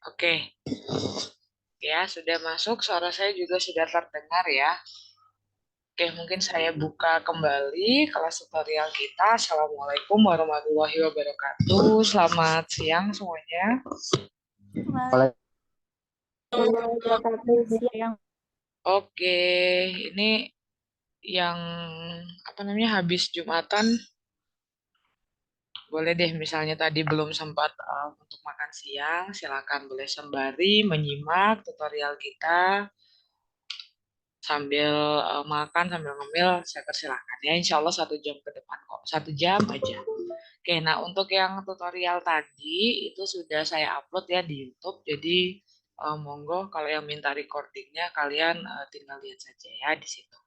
Oke, ya sudah masuk. Suara saya juga sudah terdengar ya. Oke, mungkin saya buka kembali kelas tutorial kita. Assalamualaikum warahmatullahi wabarakatuh. Selamat siang semuanya. Siang. Oke, ini yang apa namanya habis Jumatan. Boleh deh, misalnya tadi belum sempat untuk makan siang, silakan boleh sembari menyimak tutorial kita sambil makan, sambil ngemil, saya persilahkan ya. Insya Allah 1 jam ke depan kok, 1 jam aja. Oke, nah untuk yang tutorial tadi itu sudah saya upload ya di YouTube, jadi monggo kalau yang minta recordingnya kalian tinggal lihat saja ya di situ.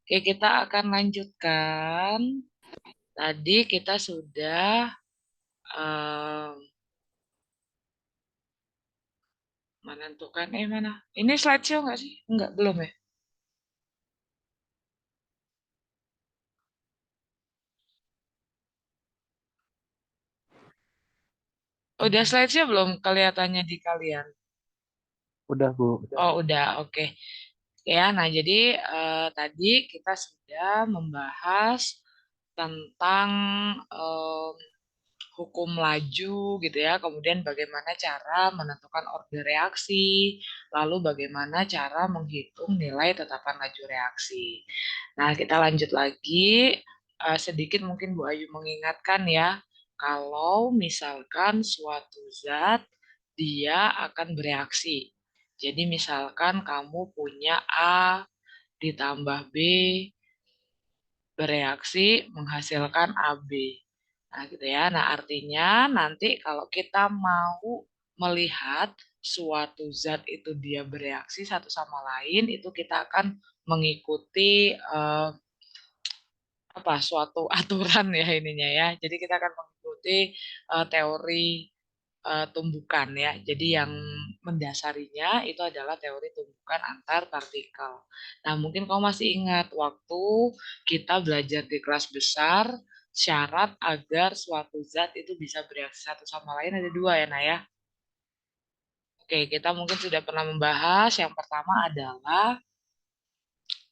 Oke, kita akan lanjutkan. Tadi kita sudah menentukan mana? Ini slideshow nggak sih? Enggak, belum ya? Udah slideshow belum kelihatannya di kalian? Udah, Bu. Oh, udah, oke. Ya, nah jadi tadi kita sudah membahas tentang em, hukum laju gitu ya, kemudian bagaimana cara menentukan order reaksi, lalu bagaimana cara menghitung nilai tetapan laju reaksi. Nah, kita lanjut lagi, sedikit mungkin Bu Ayu mengingatkan ya, kalau misalkan suatu zat dia akan bereaksi. Jadi misalkan kamu punya A ditambah B bereaksi menghasilkan AB. Nah, gitu ya. Nah, artinya nanti kalau kita mau melihat suatu zat itu dia bereaksi satu sama lain, itu kita akan mengikuti apa suatu aturan ya ininya ya. Jadi kita akan mengikuti teori tumbukan ya. Jadi yang mendasarinya itu adalah teori tumbukan antar partikel. Nah, mungkin kamu masih ingat waktu kita belajar di kelas besar, syarat agar suatu zat itu bisa bereaksi satu sama lain ada 2 ya, Naya. Oke, kita mungkin sudah pernah membahas. Yang pertama adalah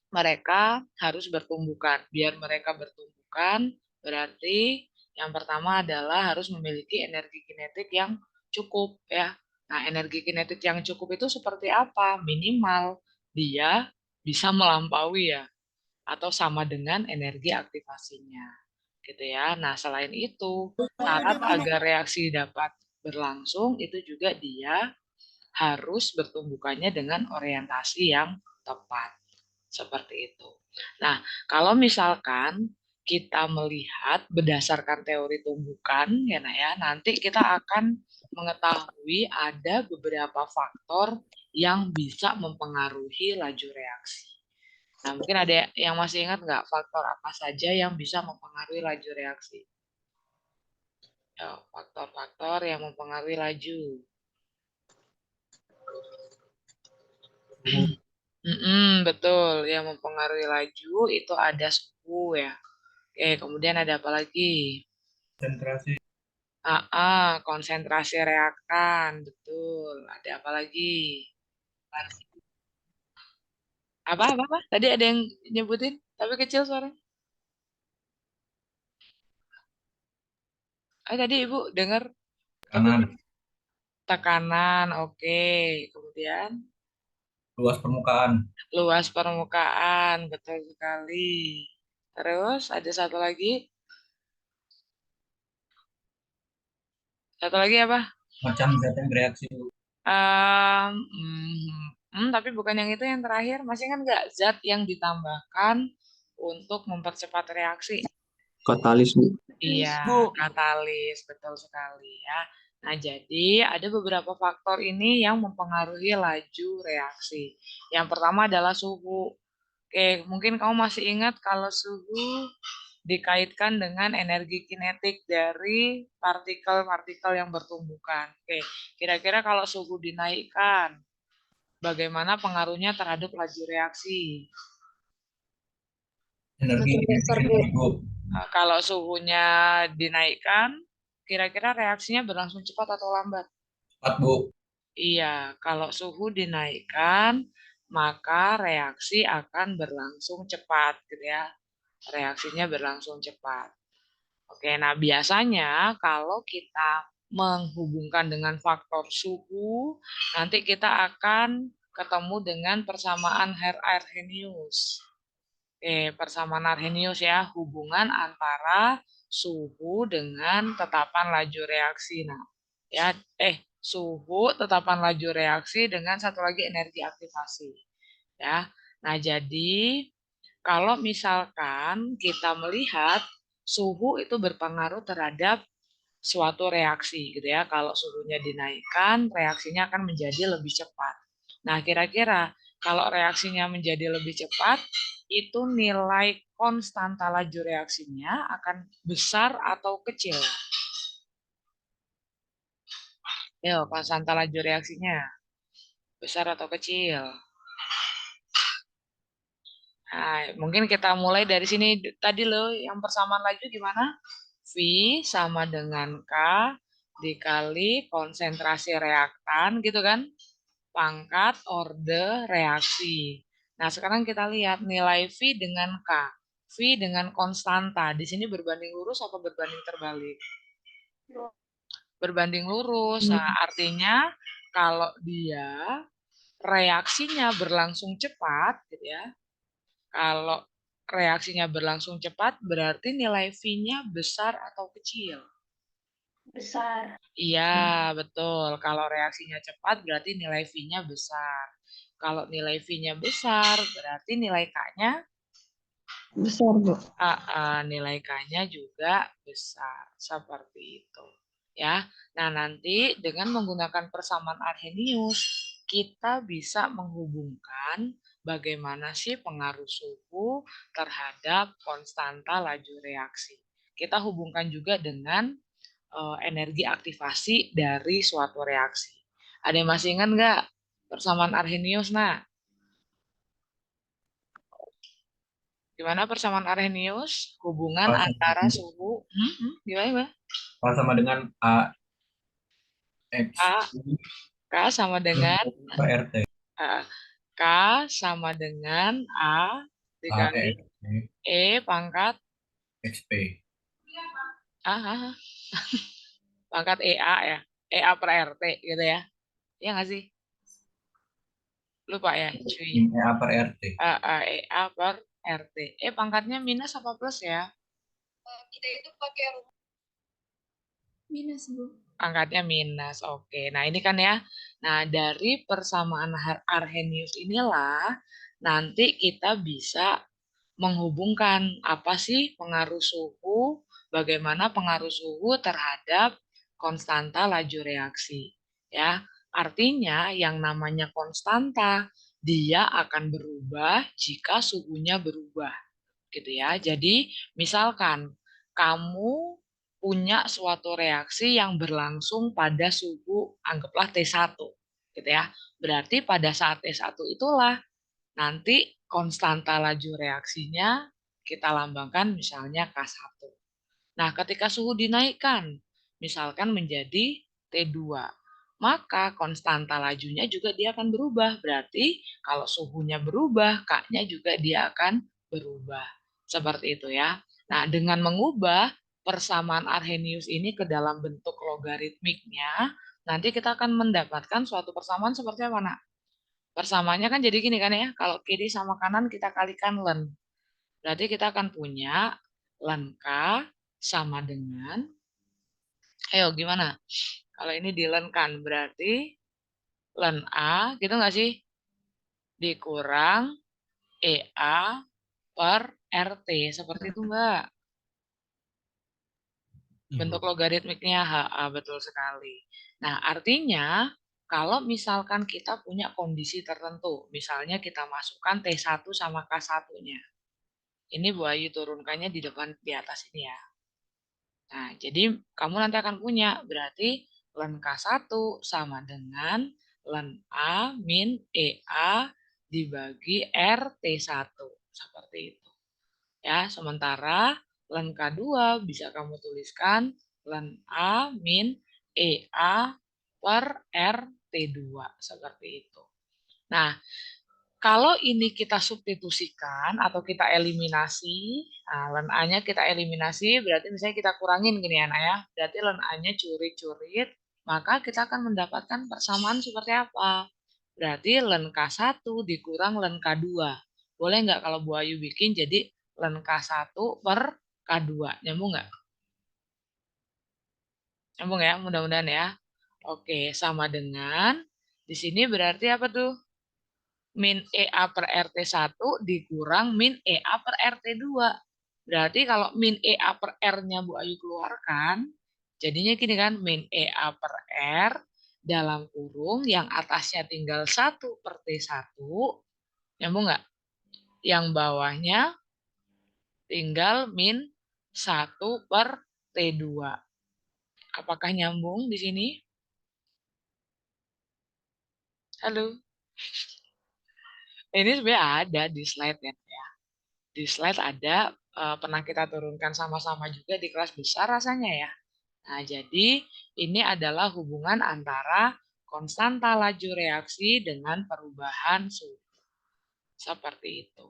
mereka harus bertumbukan. Biar mereka bertumbukan, berarti yang pertama adalah harus memiliki energi kinetik yang cukup ya. Nah, energi kinetik yang cukup itu seperti apa? Minimal dia bisa melampaui ya atau sama dengan energi aktivasinya. Gitu ya. Nah, selain itu, syarat agar reaksi dapat berlangsung itu juga dia harus bertumbukannya dengan orientasi yang tepat. Seperti itu. Nah, kalau misalkan kita melihat berdasarkan teori tumbukan, ya, nah ya, nanti kita akan mengetahui ada beberapa faktor yang bisa mempengaruhi laju reaksi. Nah, mungkin ada yang masih ingat nggak faktor apa saja yang bisa mempengaruhi laju reaksi? Ya, faktor-faktor yang mempengaruhi laju. Betul, yang mempengaruhi laju itu ada suhu ya. Oke, kemudian ada apa lagi? Konsentrasi. Konsentrasi reakan, betul. Ada apa lagi? Apa? Tadi ada yang nyebutin, tapi kecil suaranya. Tadi Ibu dengar Kanan. tekanan, oke. Kemudian Luas permukaan. luas permukaan, betul sekali. Terus ada satu lagi. Satu lagi apa? Macam zat yang bereaksi. Tapi bukan yang itu yang terakhir. Masih kan nggak zat yang ditambahkan untuk mempercepat reaksi? Katalis, Bu. Iya, katalis, betul sekali ya. Nah, jadi ada beberapa faktor ini yang mempengaruhi laju reaksi. Yang pertama adalah suhu. Oke, mungkin kamu masih ingat kalau suhu dikaitkan dengan energi kinetik dari partikel-partikel yang bertumbukan. Oke, kira-kira kalau suhu dinaikkan, bagaimana pengaruhnya terhadap laju reaksi? Energi kinetik, Bu. Nah, kalau suhunya dinaikkan, kira-kira reaksinya berlangsung cepat atau lambat? Cepat, Bu. Iya, kalau suhu dinaikkan, maka reaksi akan berlangsung cepat, gitu ya. Reaksinya berlangsung cepat. Oke, nah biasanya kalau kita menghubungkan dengan faktor suhu, nanti kita akan ketemu dengan persamaan Arrhenius. Oke, persamaan Arrhenius ya, hubungan antara suhu dengan tetapan laju reaksi. Nah, ya, suhu, tetapan laju reaksi dengan satu lagi energi aktivasi. Ya, nah jadi kalau misalkan kita melihat suhu itu berpengaruh terhadap suatu reaksi gitu ya. Kalau suhunya dinaikkan, reaksinya akan menjadi lebih cepat. Nah, kira-kira kalau reaksinya menjadi lebih cepat, itu nilai konstanta laju reaksinya akan besar atau kecil? Yo, konstanta laju reaksinya besar atau kecil? Nah, mungkin kita mulai dari sini tadi loh, yang persamaan laju gimana? V sama dengan K dikali konsentrasi reaktan gitu kan? Pangkat orde reaksi. Nah, sekarang kita lihat nilai V dengan K. V dengan konstanta. Di sini berbanding lurus atau berbanding terbalik? Berbanding lurus. Nah, artinya kalau dia reaksinya berlangsung cepat, gitu ya. Kalau reaksinya berlangsung cepat, berarti nilai V-nya besar atau kecil? Besar. Iya, betul. Kalau reaksinya cepat, berarti nilai V-nya besar. Kalau nilai V-nya besar, berarti nilai K-nya Besar, Bu. nilai K-nya juga besar. Seperti itu. Ya. Nah, nanti dengan menggunakan persamaan Arrhenius, kita bisa menghubungkan bagaimana sih pengaruh suhu terhadap konstanta laju reaksi. Kita hubungkan juga dengan energi aktivasi dari suatu reaksi. Ada yang masih ingat nggak persamaan Arrhenius? Nah, gimana persamaan Arrhenius? Hubungan Kalau antara suhu, gimana? sama dengan A X A, K sama dengan per RT. K sama dengan A A dikali X P E pangkat X P. A, pangkat EA ya, EA per RT gitu ya. Iya nggak sih? Lupa ya, cuy. A per RT. EA per RT. Pangkatnya minus apa plus ya? Kita itu pakai minus, Bu. Pangkatnya minus. Oke. Nah, ini kan ya. Nah, dari persamaan Arrhenius inilah nanti kita bisa menghubungkan apa sih pengaruh suhu, bagaimana pengaruh suhu terhadap konstanta laju reaksi. Ya, artinya yang namanya konstanta dia akan berubah jika suhunya berubah, gitu ya. Jadi, misalkan kamu punya suatu reaksi yang berlangsung pada suhu anggaplah T1, gitu ya. Berarti pada saat T1 itulah nanti konstanta laju reaksinya kita lambangkan misalnya K1. Nah, ketika suhu dinaikkan, misalkan menjadi T2, maka konstanta lajunya juga dia akan berubah. Berarti kalau suhunya berubah, K-nya juga dia akan berubah. Seperti itu ya. Nah, dengan mengubah persamaan Arrhenius ini ke dalam bentuk logaritmiknya, nanti kita akan mendapatkan suatu persamaan seperti apa, Nak? Persamaannya kan jadi gini kan ya, kalau kiri sama kanan kita kalikan len. Berarti kita akan punya len K sama dengan, ayo gimana? Kalau ini dilenkan berarti len A, gitu nggak sih? Dikurang EA per RT. Seperti itu Mbak. Bentuk logaritmiknya HA, betul sekali. Nah, artinya kalau misalkan kita punya kondisi tertentu, misalnya kita masukkan T1 sama K1-nya. Ini Bu Ayu turunkannya di depan di atas ini ya. Nah, jadi kamu nanti akan punya berarti len K1 sama dengan len A min EA dibagi RT1. Seperti itu. Ya, sementara len K2 bisa kamu tuliskan len A min EA per T2 seperti itu. Nah, kalau ini kita substitusikan atau kita eliminasi, nah, len A-nya kita eliminasi, berarti misalnya kita kurangin gini ya, Nak ya. Berarti len A-nya curit-curit, maka kita akan mendapatkan persamaan seperti apa? Berarti len K1 dikurang len K2. Boleh nggak kalau Bu Ayu bikin jadi len K1 per K2? Nyambung nggak? Nyambung ya, mudah-mudahan ya. Oke, sama dengan di sini berarti apa tuh? Min EA per RT1 dikurang min EA per RT2. Berarti kalau min EA per R-nya Bu Ayu keluarkan, jadinya gini kan, min EA per R dalam kurung yang atasnya tinggal 1 per T1, nyambung nggak? Yang bawahnya tinggal min 1 per T2. Apakah nyambung di sini? Halo? Ini sebenarnya ada di slide ya. Di slide ada, pernah kita turunkan sama-sama juga di kelas besar rasanya ya. Nah, jadi ini adalah hubungan antara konstanta laju reaksi dengan perubahan suhu. Seperti itu.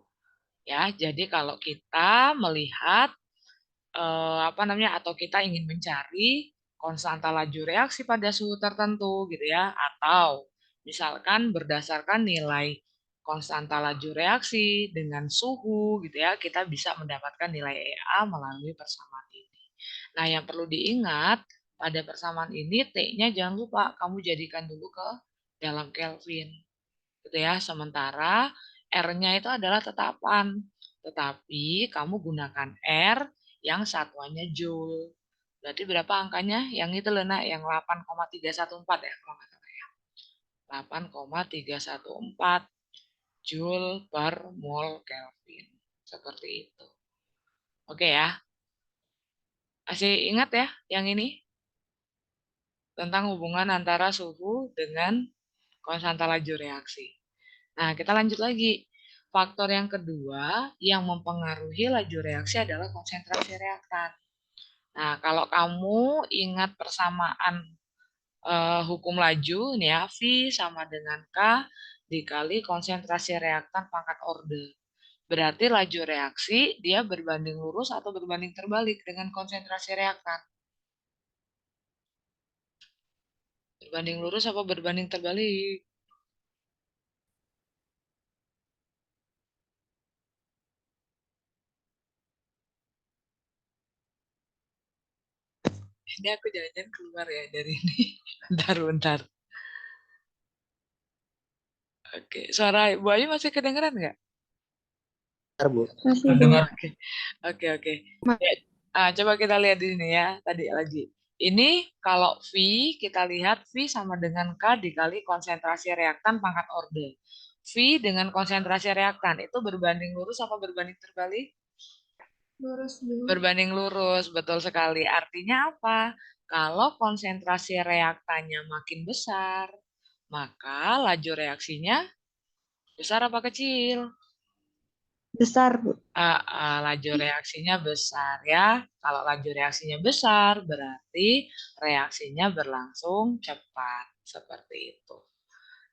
Ya, jadi kalau kita melihat atau kita ingin mencari konstanta laju reaksi pada suhu tertentu gitu ya, atau misalkan berdasarkan nilai konstanta laju reaksi dengan suhu gitu ya, kita bisa mendapatkan nilai EA melalui persamaan ini. Nah, yang perlu diingat pada persamaan ini T-nya jangan lupa kamu jadikan dulu ke dalam Kelvin gitu ya. Sementara R-nya itu adalah tetapan, tetapi kamu gunakan R yang satuannya Joule. Berarti berapa angkanya? Yang itu loh, Nak, yang 8,314 ya kalau nggak salah ya. 8,314 Joule per mol Kelvin. Seperti itu. Oke ya. Masih ingat ya yang ini? Tentang hubungan antara suhu dengan konstanta laju reaksi. Nah, kita lanjut lagi. Faktor yang kedua yang mempengaruhi laju reaksi adalah konsentrasi reaktan. Nah, kalau kamu ingat persamaan hukum laju, ini ya, V sama dengan K dikali konsentrasi reaktan pangkat orde. Berarti laju reaksi dia berbanding lurus atau berbanding terbalik dengan konsentrasi reaktan. Berbanding lurus apa berbanding terbalik? Ini aku jalan-jalan keluar ya dari ini. Bentar. Oke, suara Bu Ayu masih kedengeran nggak? Bu. Masih dengar. Oke. Ya, coba kita lihat di sini ya, tadi lagi. Ini kalau V, kita lihat V sama dengan K dikali konsentrasi reaktan pangkat orde. V dengan konsentrasi reaktan itu berbanding lurus apa berbanding terbalik? Lurus dulu. Berbanding lurus, betul sekali. Artinya apa? Kalau konsentrasi reaktannya makin besar, maka laju reaksinya besar apa kecil? Besar, Bu. Laju reaksinya besar ya. Kalau laju reaksinya besar, berarti reaksinya berlangsung cepat. Seperti itu.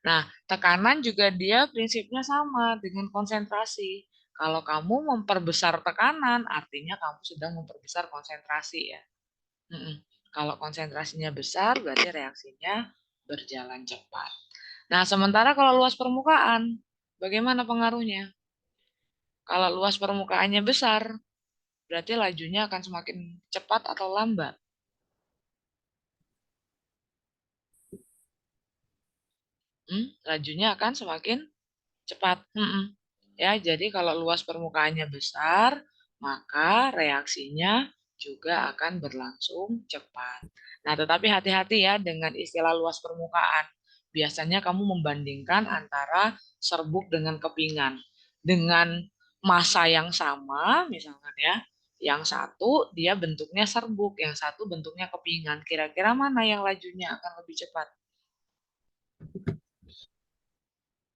Nah, tekanan juga dia prinsipnya sama dengan konsentrasi. Kalau kamu memperbesar tekanan, artinya kamu sedang memperbesar konsentrasi ya. Kalau konsentrasinya besar, berarti reaksinya berjalan cepat. Nah, sementara kalau luas permukaan, bagaimana pengaruhnya? Kalau luas permukaannya besar, berarti lajunya akan semakin cepat atau lambat. Lajunya akan semakin cepat. Ya, jadi kalau luas permukaannya besar, maka reaksinya juga akan berlangsung cepat. Nah, tetapi hati-hati ya dengan istilah luas permukaan. Biasanya kamu membandingkan antara serbuk dengan kepingan. Dengan massa yang sama, misalkan ya, yang satu dia bentuknya serbuk, yang satu bentuknya kepingan. Kira-kira mana yang lajunya akan lebih cepat?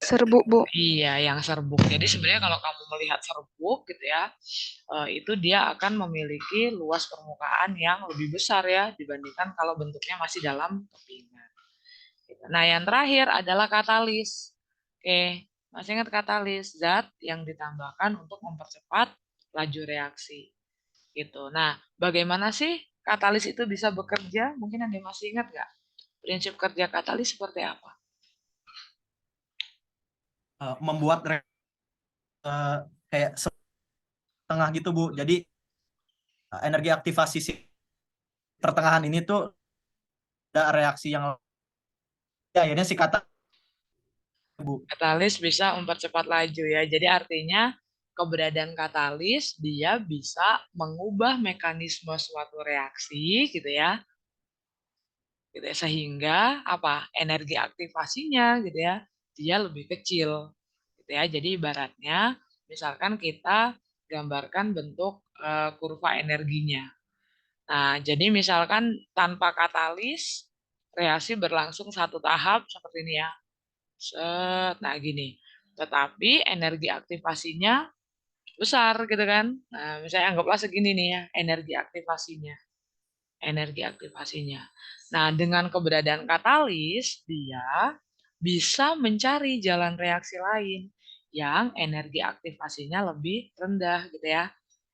Serbuk, Bu. Iya, yang serbuk. Jadi sebenarnya kalau kamu melihat serbuk gitu ya, itu dia akan memiliki luas permukaan yang lebih besar ya dibandingkan kalau bentuknya masih dalam kepingan. Gitu. Nah, yang terakhir adalah katalis. Oke, masih ingat katalis, zat yang ditambahkan untuk mempercepat laju reaksi. Gitu. Nah, bagaimana sih katalis itu bisa bekerja? Mungkin Anda masih ingat nggak? Prinsip kerja katalis seperti apa? Membuat kayak setengah gitu Bu. Jadi energi aktivasi si pertengahan ini tuh ada reaksi yang ya, akhirnya si kata Bu. Katalis bisa mempercepat laju ya. Jadi artinya keberadaan katalis dia bisa mengubah mekanisme suatu reaksi gitu ya. Gitu ya. Sehingga apa? Energi aktivasinya gitu ya, dia lebih kecil. Gitu ya. Jadi ibaratnya misalkan kita gambarkan bentuk kurva energinya. Nah, jadi misalkan tanpa katalis reaksi berlangsung satu tahap seperti ini ya. Set, nah gini. Tetapi energi aktivasinya besar gitu kan. Nah, misalnya anggaplah segini nih ya, energi aktivasinya. Energi aktivasinya. Nah, dengan keberadaan katalis, dia bisa mencari jalan reaksi lain yang energi aktivasinya lebih rendah gitu ya,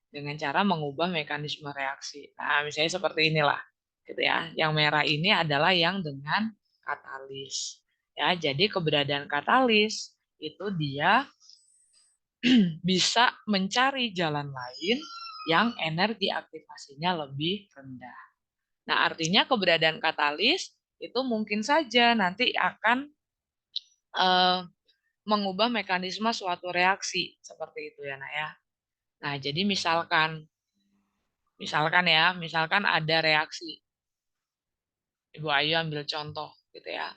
dengan cara mengubah mekanisme reaksi. Nah, misalnya seperti inilah, gitu ya. Yang merah ini adalah yang dengan katalis. Ya, jadi keberadaan katalis itu dia bisa mencari jalan lain yang energi aktivasinya lebih rendah. Nah, artinya keberadaan katalis itu mungkin saja nanti akan eh, mengubah mekanisme suatu reaksi seperti itu ya, Nak ya. Nah, jadi misalkan ada reaksi. Ibu Ayu ambil contoh gitu ya.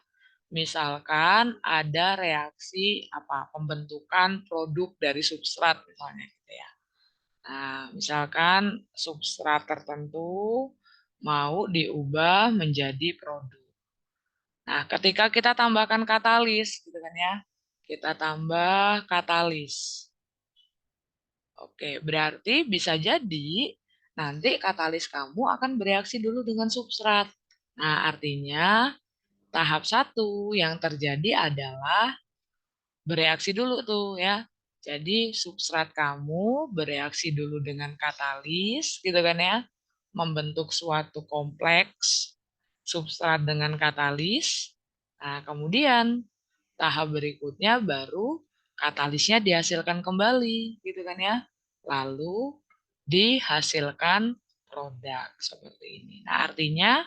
Misalkan ada reaksi apa pembentukan produk dari substrat misalnya gitu ya. Nah, misalkan substrat tertentu mau diubah menjadi produk. Nah, ketika kita tambahkan katalis gitu kan ya. Kita tambah katalis. Oke, berarti bisa jadi nanti katalis kamu akan bereaksi dulu dengan substrat. Nah, artinya tahap satu yang terjadi adalah bereaksi dulu tuh ya. Jadi substrat kamu bereaksi dulu dengan katalis gitu kan ya. Membentuk suatu kompleks substrat dengan katalis. Nah, kemudian tahap berikutnya baru katalisnya dihasilkan kembali gitu kan ya. Lalu dihasilkan produk seperti ini. Nah, artinya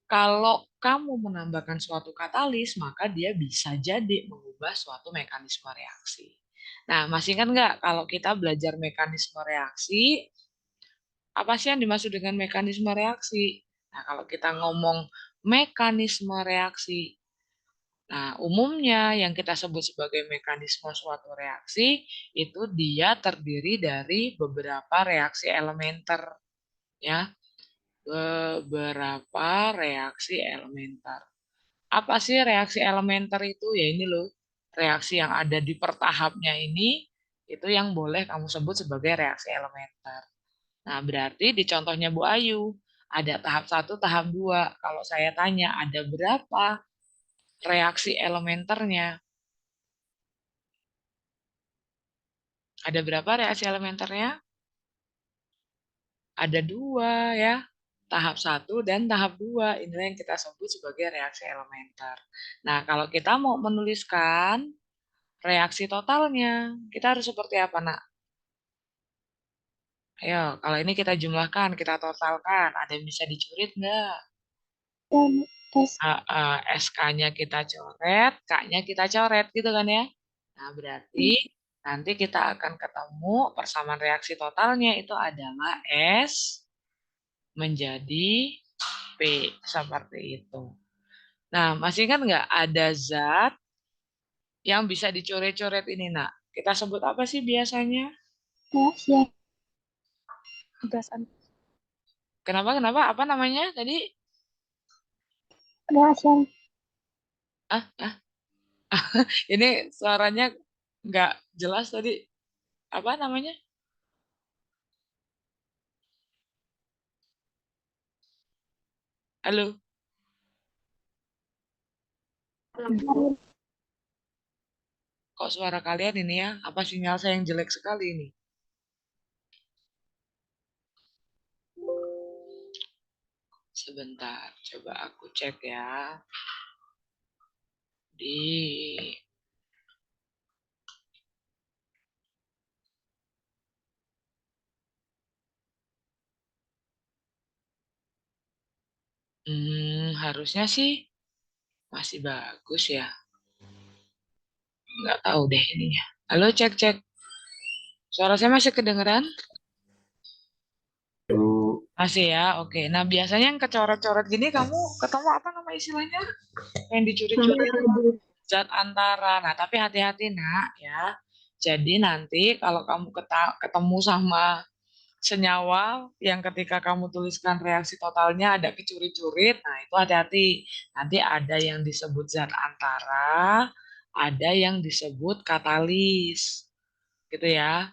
kalau kamu menambahkan suatu katalis, maka dia bisa jadi mengubah suatu mekanisme reaksi. Nah, masih ingat nggak kalau kita belajar mekanisme reaksi, apa sih yang dimaksud dengan mekanisme reaksi? Nah, kalau kita ngomong mekanisme reaksi, nah umumnya yang kita sebut sebagai mekanisme suatu reaksi, itu dia terdiri dari beberapa reaksi elementer, ya, beberapa reaksi elementer. Apa sih reaksi elementer itu? Ya ini loh, reaksi yang ada di pertahapnya ini, itu yang boleh kamu sebut sebagai reaksi elementer. Nah, berarti di contohnya Bu Ayu, ada tahap 1, tahap 2. Kalau saya tanya, ada berapa reaksi elementernya? Ada berapa reaksi elementernya? Ada 2 ya. Tahap 1 dan tahap 2. Inilah yang kita sebut sebagai reaksi elementer. Nah, kalau kita mau menuliskan reaksi totalnya, kita harus seperti apa, Nak? Ayo, kalau ini kita jumlahkan, kita totalkan. Ada yang bisa dicurit nggak? Dan S. SK-nya kita coret, K-nya kita coret, gitu kan ya? Nah, berarti nanti kita akan ketemu persamaan reaksi totalnya itu adalah S menjadi P, seperti itu. Nah, masih ingat nggak ada zat yang bisa dicoret-coret ini, Nak? Kita sebut apa sih biasanya? Reaksi gasan. Kenapa? Apa namanya tadi? Reaksi Ah, ini suaranya nggak jelas tadi. Apa namanya? Halo? Kok suara kalian ini ya? Apa sinyal saya yang jelek sekali ini? Sebentar, coba aku cek ya. Di harusnya sih masih bagus ya. Nggak tahu deh ininya. Halo, cek. Suara saya masih kedengeran? Masih ya, oke. Nah, biasanya yang kecoret-coret gini kamu ketemu apa nama istilahnya? Yang dicuri-curi zat antara. Nah, tapi hati-hati nak ya. Jadi nanti kalau kamu ketemu sama senyawa yang ketika kamu tuliskan reaksi totalnya ada kecuri-curit, nah itu hati-hati. Nanti ada yang disebut zat antara, ada yang disebut katalis. Gitu ya.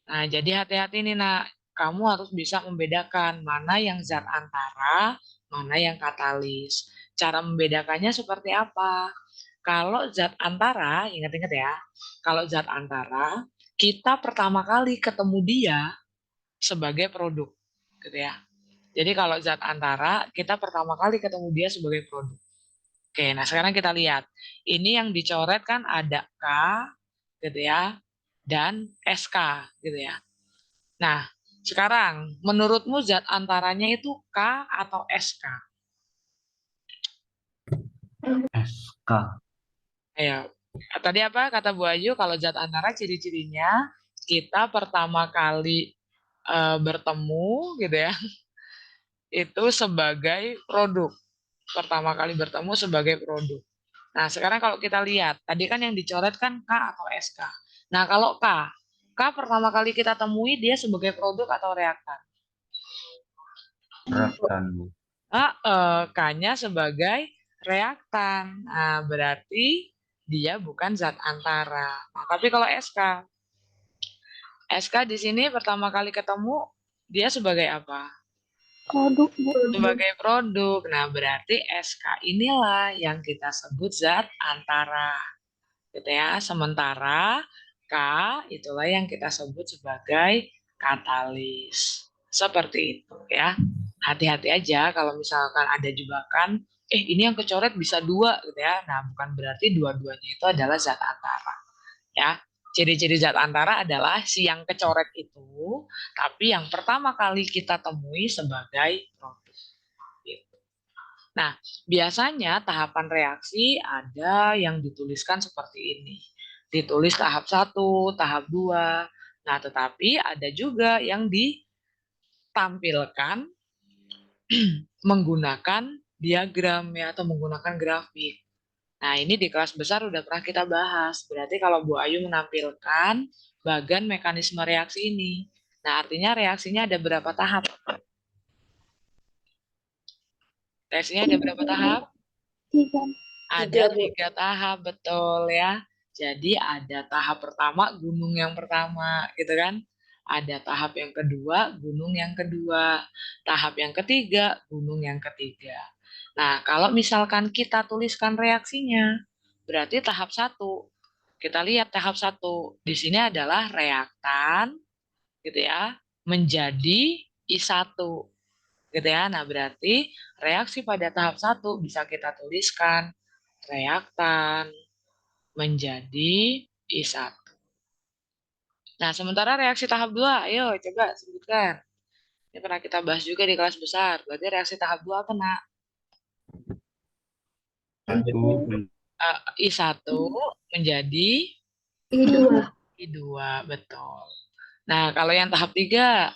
Nah, jadi hati-hati nih, nak. Kamu harus bisa membedakan mana yang zat antara, mana yang katalis. Cara membedakannya seperti apa? Kalau zat antara, ingat-ingat ya, kalau zat antara, kita pertama kali ketemu dia sebagai produk, gitu ya. Jadi kalau zat antara, kita pertama kali ketemu dia sebagai produk. Oke, nah sekarang kita lihat. Ini yang dicoret kan ada K, gitu ya, dan SK, gitu ya. Nah, sekarang menurutmu zat antaranya itu K atau SK? SK. Ayo, tadi apa kata Bu Ayu? Kalau zat antara ciri-cirinya kita pertama kali bertemu, gitu ya, itu sebagai produk. Pertama kali bertemu sebagai produk. Nah, sekarang kalau kita lihat, tadi kan yang dicoret kan K atau SK. Nah, kalau K pertama kali kita temui dia sebagai produk atau reaktan? Reaktan. K-nya sebagai reaktan. Nah, berarti dia bukan zat antara. Nah, tapi kalau SK di sini pertama kali ketemu dia sebagai apa? Produk, Bu. Sebagai produk. Nah, berarti SK inilah yang kita sebut zat antara. Gitu ya. Sementara K itulah yang kita sebut sebagai katalis. Seperti itu ya. Hati-hati aja kalau misalkan ada jebakan, ini yang kecoret bisa dua gitu ya. Nah, bukan berarti dua-duanya itu adalah zat antara. Ya. Ciri-ciri zat antara adalah si yang kecoret itu, tapi yang pertama kali kita temui sebagai produk. Nah, biasanya tahapan reaksi ada yang dituliskan seperti ini. Ditulis tahap 1, tahap 2. Nah, tetapi ada juga yang ditampilkan menggunakan diagram ya atau menggunakan grafik. Nah, ini di kelas besar udah pernah kita bahas. Berarti kalau Bu Ayu menampilkan bagan mekanisme reaksi ini. Nah, artinya reaksinya ada berapa tahap? Reaksinya ada berapa tahap? 3. Ada 3 tahap, betul ya. Jadi ada tahap pertama, gunung yang pertama, gitu kan. Ada tahap yang kedua, gunung yang kedua. Tahap yang ketiga, gunung yang ketiga. Nah, kalau misalkan kita tuliskan reaksinya, berarti tahap 1. Kita lihat tahap 1. Di sini adalah reaktan, gitu ya, menjadi I1. Gitu ya. Nah, berarti reaksi pada tahap 1 bisa kita tuliskan reaktan menjadi I1. Nah, sementara reaksi tahap 2, ayo coba sebutkan. Ini pernah kita bahas juga di kelas besar. Berarti reaksi tahap 2 kena I1 menjadi I2. I2, betul. Nah, kalau yang tahap 3,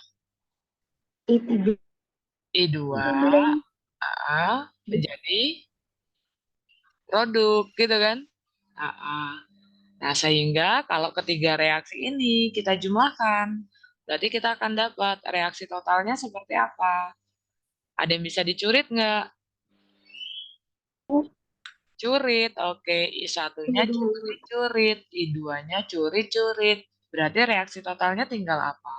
I3. I2 menjadi produk, gitu kan? Nah, sehingga kalau ketiga reaksi ini kita jumlahkan, berarti kita akan dapat reaksi totalnya seperti apa. Ada yang bisa dicurit nggak? Curit, oke. I1-nya curit-curit, I2-nya curit-curit. Berarti reaksi totalnya tinggal apa?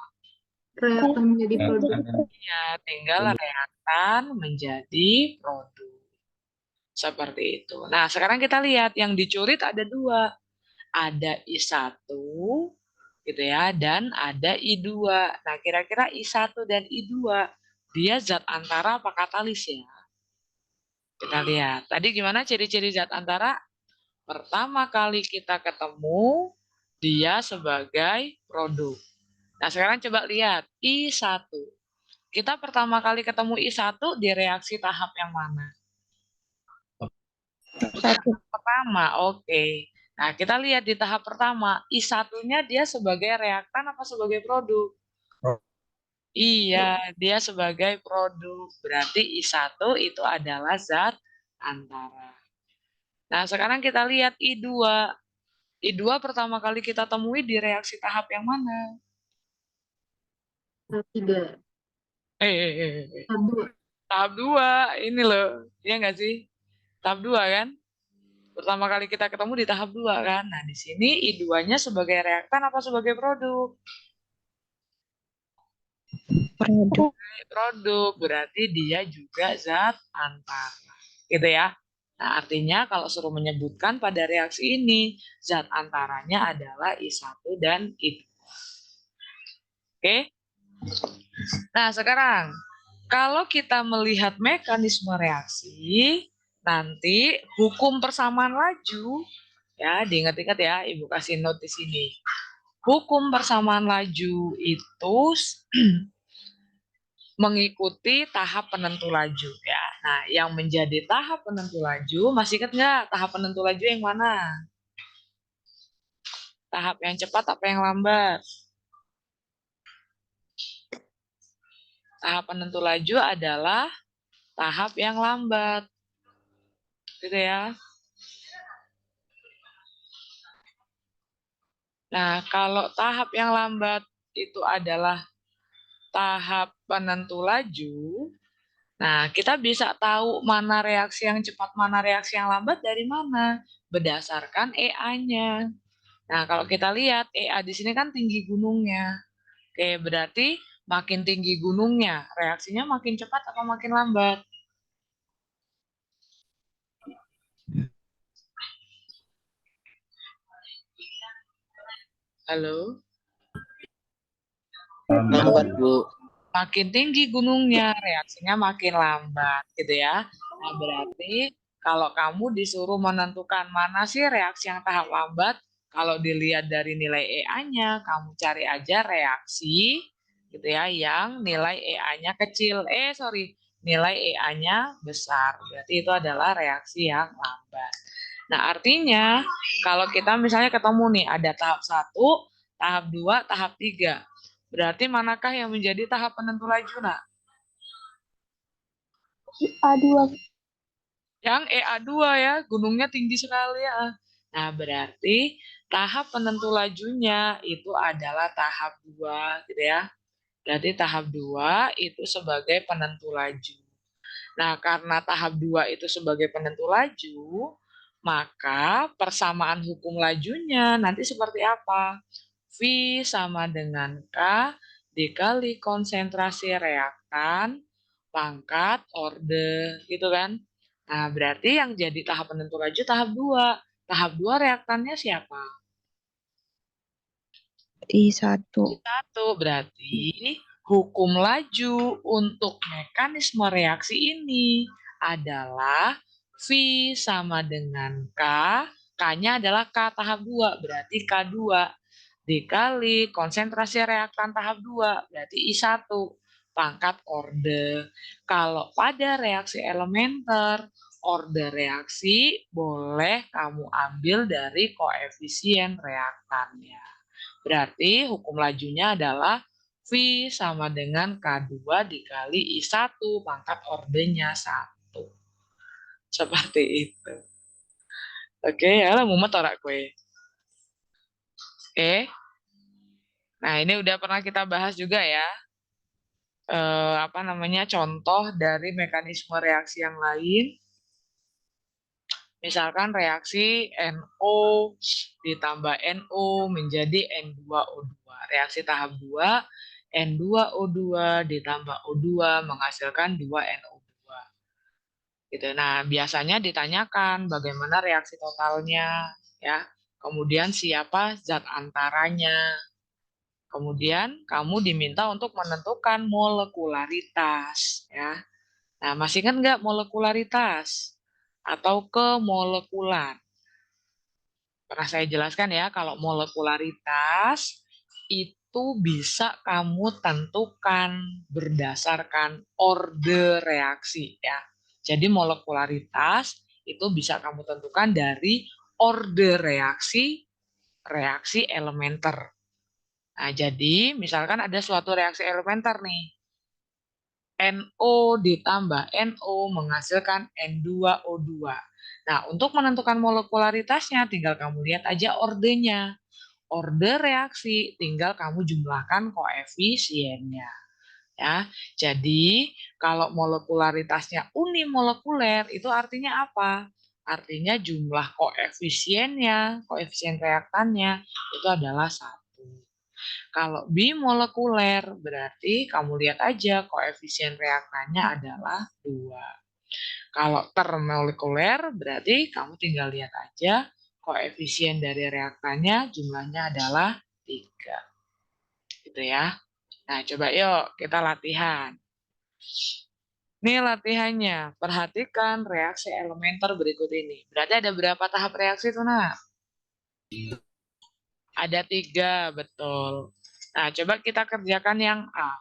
Reaktan menjadi produk. Ya, tinggal reaktan menjadi produk. Seperti itu. Nah, sekarang kita lihat yang dicuri ada 2. Ada I1 gitu ya, dan ada I2. Nah, kira-kira I1 dan I2 dia zat antara apa katalis ya? Kita lihat. Tadi gimana ciri-ciri zat antara? Pertama kali kita ketemu, dia sebagai produk. Nah, sekarang coba lihat I1. Kita pertama kali ketemu I1 di reaksi tahap yang mana? Pertama, oke. Nah, kita lihat di tahap pertama, I1-nya dia sebagai reaktan apa sebagai produk? Iya, dia sebagai produk. Berarti I1 itu adalah zat antara. Nah, sekarang kita lihat I2. I2 pertama kali kita temui di reaksi tahap yang mana? Tahap 3. Tahap 2. Tahap 2. Ini loh. Iya nggak sih? Tahap 2 kan? Pertama kali kita ketemu di tahap 2 kan. Nah, di sini I2-nya sebagai reaktan apa sebagai produk? Produk, berarti dia juga zat antara. Gitu ya. Nah, artinya kalau suruh menyebutkan pada reaksi ini, zat antaranya adalah I1 dan I2. Oke? Nah, sekarang kalau kita melihat mekanisme reaksi, nanti hukum persamaan laju, ya diingat-ingat ya, Ibu kasih note di sini. Hukum persamaan laju itu mengikuti tahap penentu laju ya. Nah, yang menjadi tahap penentu laju, masih ingat nggak tahap penentu laju yang mana? Tahap yang cepat apa yang lambat? Tahap penentu laju adalah tahap yang lambat. Gitu ya. Nah, kalau tahap yang lambat itu adalah tahap penentu laju, nah kita bisa tahu mana reaksi yang cepat, mana reaksi yang lambat dari mana? Berdasarkan EA-nya. Nah, kalau kita lihat EA di sini kan tinggi gunungnya. Oke, berarti makin tinggi gunungnya, reaksinya makin cepat apa makin lambat? Halo? Lambat, Bu. Makin tinggi gunungnya, reaksinya makin lambat, gitu ya. Nah, berarti kalau kamu disuruh menentukan mana sih reaksi yang tahap lambat, kalau dilihat dari nilai EA-nya, kamu cari aja reaksi, gitu ya, yang nilai EA-nya kecil. Nilai EA-nya besar. Berarti itu adalah reaksi yang lambat. Nah, artinya kalau kita misalnya ketemu nih, ada tahap 1, tahap 2, tahap 3. Berarti manakah yang menjadi tahap penentu laju, nak? A2. Yang EA2 ya, gunungnya tinggi sekali ya. Nah, berarti tahap penentu lajunya itu adalah tahap 2, gitu ya. Berarti tahap 2 itu sebagai penentu laju. Nah, karena tahap 2 itu sebagai penentu laju, maka persamaan hukum lajunya nanti seperti apa? V sama dengan K dikali konsentrasi reaktan pangkat orde, gitu kan? Nah, berarti yang jadi tahap penentu laju tahap 2. Tahap 2 reaktannya siapa? I1. I1, berarti hukum laju untuk mekanisme reaksi ini adalah V sama dengan K, K-nya adalah K tahap 2, berarti K2 dikali konsentrasi reaktan tahap 2, berarti I1 pangkat orde. Kalau pada reaksi elementer, orde reaksi boleh kamu ambil dari koefisien reaktannya. Berarti hukum lajunya adalah V sama dengan K2 dikali I1 pangkat ordenya 1. Seperti itu. Oke, ya lah mumet ora kue. Oke. Nah, ini udah pernah kita bahas juga ya. Contoh dari mekanisme reaksi yang lain. Misalkan reaksi NO ditambah NO menjadi N2O2. Reaksi tahap 2, N2O2 ditambah O2 menghasilkan 2NO2. Gitu. Nah, biasanya ditanyakan bagaimana reaksi totalnya, ya. Kemudian siapa zat antaranya. Kemudian kamu diminta untuk menentukan molekularitas, ya. Nah, masih ingat nggak molekularitas atau kemolekulan? Pernah saya jelaskan ya, kalau molekularitas itu bisa kamu tentukan berdasarkan orde reaksi ya. Jadi molekularitas itu bisa kamu tentukan dari orde reaksi, reaksi elementer. Nah, jadi misalkan ada suatu reaksi elementer nih. NO ditambah NO menghasilkan N2O2. Nah, untuk menentukan molekularitasnya tinggal kamu lihat aja ordenya. Orde reaksi tinggal kamu jumlahkan koefisiennya. Ya. Jadi, kalau molekularitasnya unimolekuler itu artinya apa? Artinya jumlah koefisiennya, koefisien reaktannya itu adalah 1. Kalau bimolekuler berarti kamu lihat aja koefisien reaktannya adalah 2. Kalau termolekuler berarti kamu tinggal lihat aja koefisien dari reaktannya jumlahnya adalah 3. Gitu ya. Nah, coba yuk kita latihan. Ini latihannya. Perhatikan reaksi elementer berikut ini. Berarti ada berapa tahap reaksi tuh, nak? Ada 3, betul. Nah, coba kita kerjakan yang A.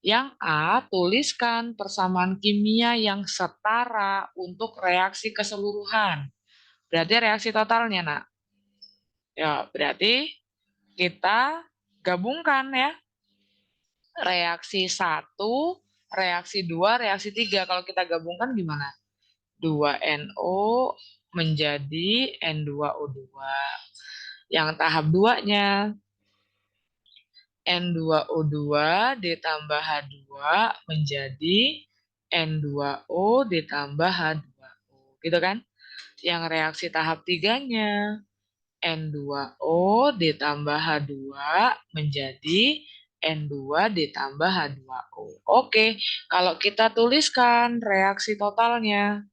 Yang A, tuliskan persamaan kimia yang setara untuk reaksi keseluruhan. Berarti reaksi totalnya, nak. Ya, berarti kita gabungkan ya. Reaksi 1, reaksi 2, reaksi 3. Kalau kita gabungkan gimana? 2NO menjadi N2O2. Yang tahap 2-nya N2O2 ditambah H2 menjadi N2O ditambah H2O. Gitu kan? Yang reaksi tahap 3-nya N2O ditambah H2 menjadi N2 ditambah H2O. Oke, kalau kita tuliskan reaksi totalnya.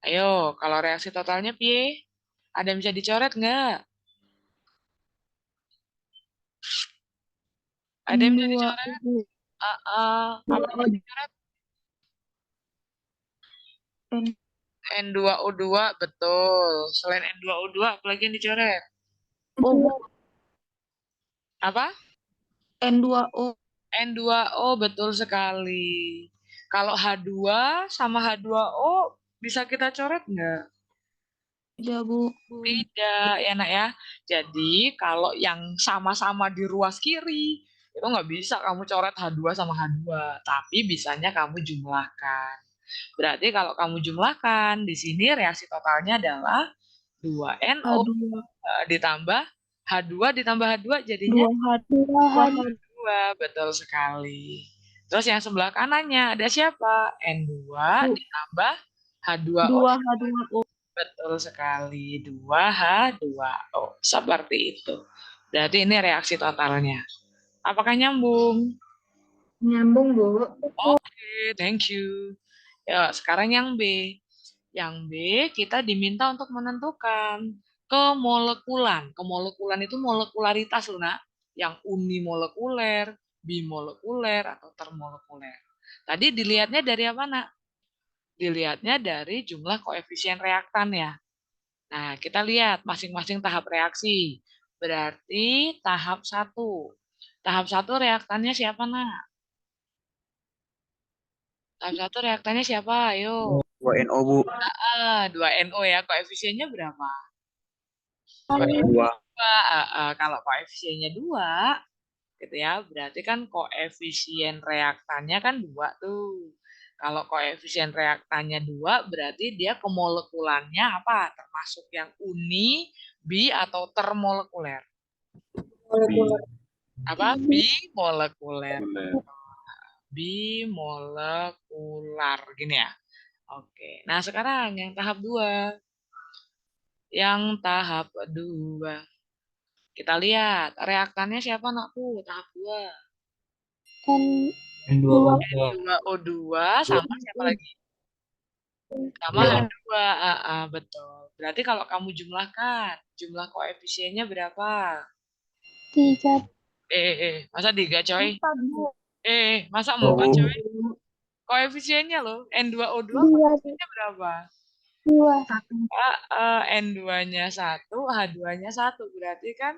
Ayo, kalau reaksi totalnya piye? Ada yang bisa dicoret nggak? Ada yang bisa dicoret? Apa yang bisa dicoret? N2O2, betul. Selain N2O2, apalagi yang dicoret? Apa? N2O. N2O, betul sekali. Kalau H2 sama H2O bisa kita coret nggak? Tidak, Bu. Tidak, ya nak ya. Jadi kalau yang sama-sama di ruas kiri, itu nggak bisa kamu coret H2 sama H2. Tapi bisanya kamu jumlahkan. Berarti kalau kamu jumlahkan, di sini reaksi totalnya adalah 2NO ditambah H2 ditambah H2 jadinya 2H2. Betul sekali. Terus yang sebelah kanannya ada siapa? N2 ditambah H2O. 2H2O. Betul sekali. 2H2O. Seperti itu. Berarti ini reaksi totalnya. Apakah nyambung? Nyambung, Bu. Oke, thank you. Ya, sekarang yang B. Yang B, kita diminta untuk menentukan kemolekulan. Kemolekulan itu molekularitas loh, nak. Yang unimolekuler, bimolekuler, atau termolekuler. Tadi dilihatnya dari apa, nak? Dilihatnya dari jumlah koefisien reaktan ya. Nah, kita lihat masing-masing tahap reaksi. Berarti tahap 1. Tahap 1 reaktannya siapa, nak? Tahap 1 reaktannya siapa? Ayo. 2NO, Bu. 2NO ya. Koefisiennya berapa? 2. Kalau koefisiennya 2, gitu ya, berarti kan koefisien reaktannya kan 2 tuh. Kalau koefisien reaktannya 2, berarti dia kemolekulannya apa? Termasuk yang uni, bi, atau termolekuler. Apa? Bimolekuler. Bimolekular, gini ya. Oke, nah sekarang yang tahap 2. Yang tahap 2. Kita lihat, reaktannya siapa, nakku? Tahap 2. N2O. N2O2 sama siapa lagi? Sama Dua. H2. Betul. Berarti kalau kamu jumlahkan, jumlah koefisiennya berapa? 3. Masa 3 coy? 4, Bu. Masa 4 Oh. coy? Koefisiennya loh, N2O2 2, koefisiennya berapa? 2. N2-nya 1, H2-nya 1. Berarti kan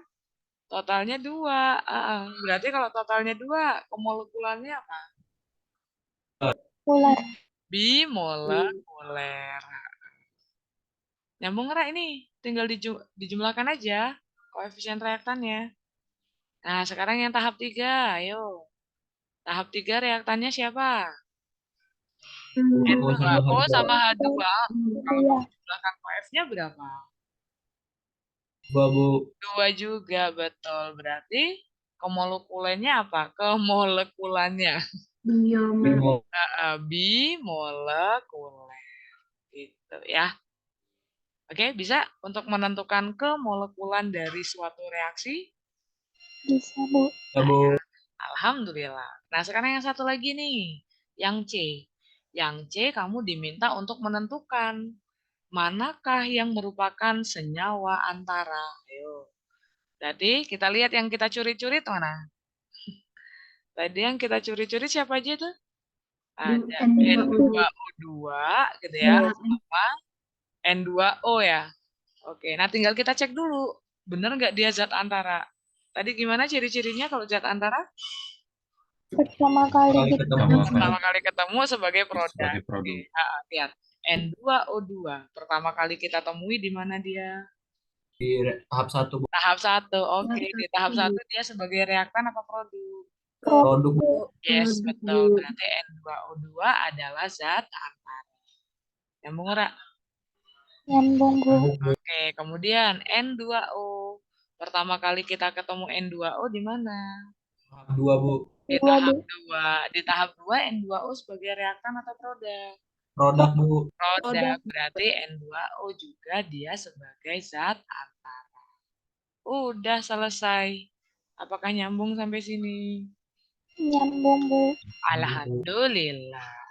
totalnya 2. Berarti kalau totalnya 2, kemolekulannya apa? Ular. Bimolekuler. Nyambung nggak ini? Tinggal dijumlahkan aja koefisien reaktannya. Nah, sekarang yang tahap 3, ayo. Tahap 3 reaktannya siapa? N2O sama H2. Kalau kamu jumlahkan koefnya berapa? 2, Bu. 2 juga, betul. Berarti kemolekulannya apa? Kemolekulannya. Bimolekuler. Gitu ya. Oke, bisa untuk menentukan kemolekulan dari suatu reaksi? Bisa, Bu. Ya, Bu. Alhamdulillah. Nah, sekarang yang satu lagi nih, yang C. Yang C kamu diminta untuk menentukan manakah yang merupakan senyawa antara. Ayo. Berarti kita lihat yang kita curi-curi mana? Tadi yang kita curi-curi siapa aja tuh? Ada N2O2 gitu ya, sama N2O ya. Oke, nah tinggal kita cek dulu. Bener nggak dia zat antara? Tadi gimana ciri-cirinya kalau zat antara? Pertama kali Pertama kali ketemu sebagai produk. Sebagai produk. Lihat, N2O2. Pertama kali kita temui di mana dia? Di tahap 1, Bu. Tahap 1. Oke, di tahap 1 dia sebagai reaktan apa produk? Produk, Bu. Yes, betul. Berarti N2O2 adalah zat antara. Nyambung nggak? nyambung, Bu. Oke, kemudian N2O. Pertama kali kita ketemu N2O di mana? Tahap 2, Bu. Di tahap 2. Di tahap 2 N2O sebagai reaktan atau produk? Produk, Bu. Produk. Berarti N2O juga dia sebagai zat antara. Udah selesai. Apakah nyambung sampai sini? Nyambung, Bu. Alhamdulillah.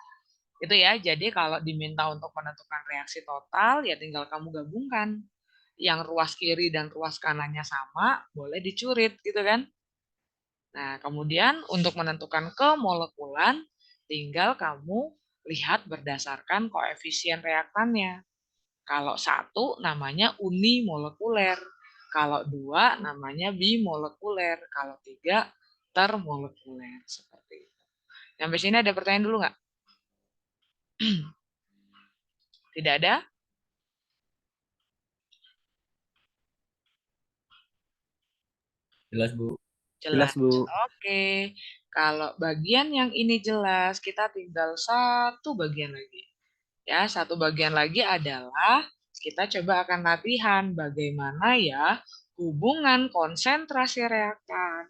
Itu ya, jadi kalau diminta untuk menentukan reaksi total, ya tinggal kamu gabungkan. Yang ruas kiri dan ruas kanannya sama, boleh dicurit gitu kan. Nah, kemudian untuk menentukan kemolekulan, tinggal kamu lihat berdasarkan koefisien reaktannya. Kalau 1 namanya unimolekuler, kalau 2 namanya bimolekuler, kalau 3 termolekuler. Seperti itu. Sampai sini ada pertanyaan dulu nggak? Tidak ada? Jelas, Bu. Jelas, Bu. Oke. Kalau bagian yang ini jelas, kita tinggal satu bagian lagi. Ya, satu bagian lagi adalah kita coba akan latihan bagaimana ya hubungan konsentrasi reaktan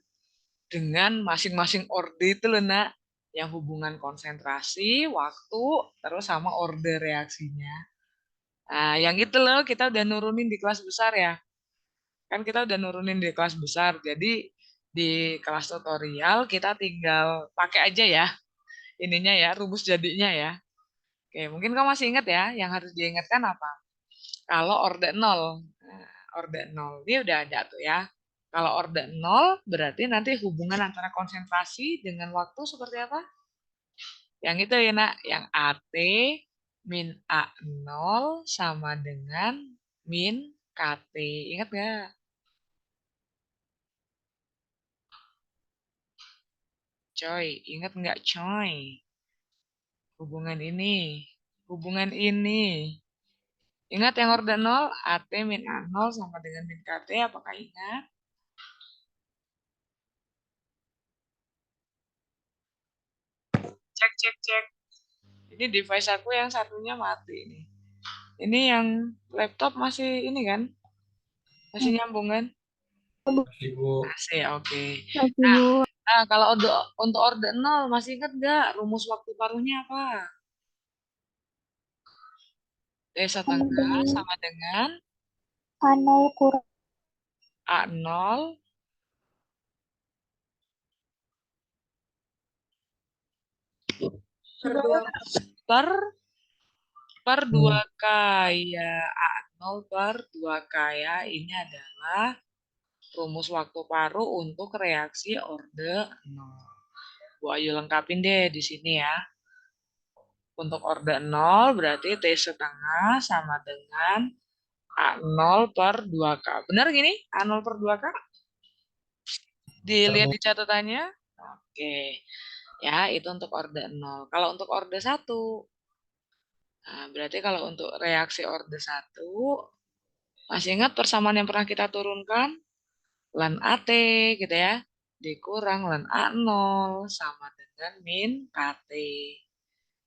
dengan masing-masing orde itu loh, Nak. Yang hubungan konsentrasi, waktu, terus sama orde reaksinya. Nah, yang itu loh kita udah nurunin di kelas besar ya. Kan kita udah nurunin di kelas besar. Jadi di kelas tutorial kita tinggal pakai aja ya ininya ya, rumus jadinya ya. Oke, mungkin kamu masih ingat ya, yang harus diingatkan apa? Kalau orde 0. Nah, orde 0 ini udah ada tuh ya. Kalau orde 0 berarti nanti hubungan antara konsentrasi dengan waktu seperti apa? Yang itu ya nak, yang AT min A0 sama dengan min KT. Ingat nggak? Coy, ingat nggak coy? Hubungan ini. Hubungan ini. Ingat yang orde 0, AT min A0 sama dengan min KT, apakah ingat? Cek, cek, cek. Ini device aku yang satunya mati nih. Ini yang laptop masih ini kan? Masih nyambung kan? Masih, Bu. Masih, oke. Masih, Nah, Bu. kalau untuk orde 0, masih ingat nggak rumus waktu paruhnya apa? T setengah sama dengan A0 kurang A0 per per 2K ya, A0 per 2K ya. Ini adalah rumus waktu paruh untuk reaksi orde 0. Bu Ayu lengkapin deh di sini ya. Untuk orde 0 berarti T setengah sama dengan A0 per 2K. Benar gini? A0 per 2K? Dilihat di catatannya? Oke. Ya, itu untuk orde 0. Kalau untuk orde 1, nah, berarti kalau untuk reaksi orde 1, masih ingat persamaan yang pernah kita turunkan? Ln AT gitu ya, dikurang ln A0 sama dengan min KT.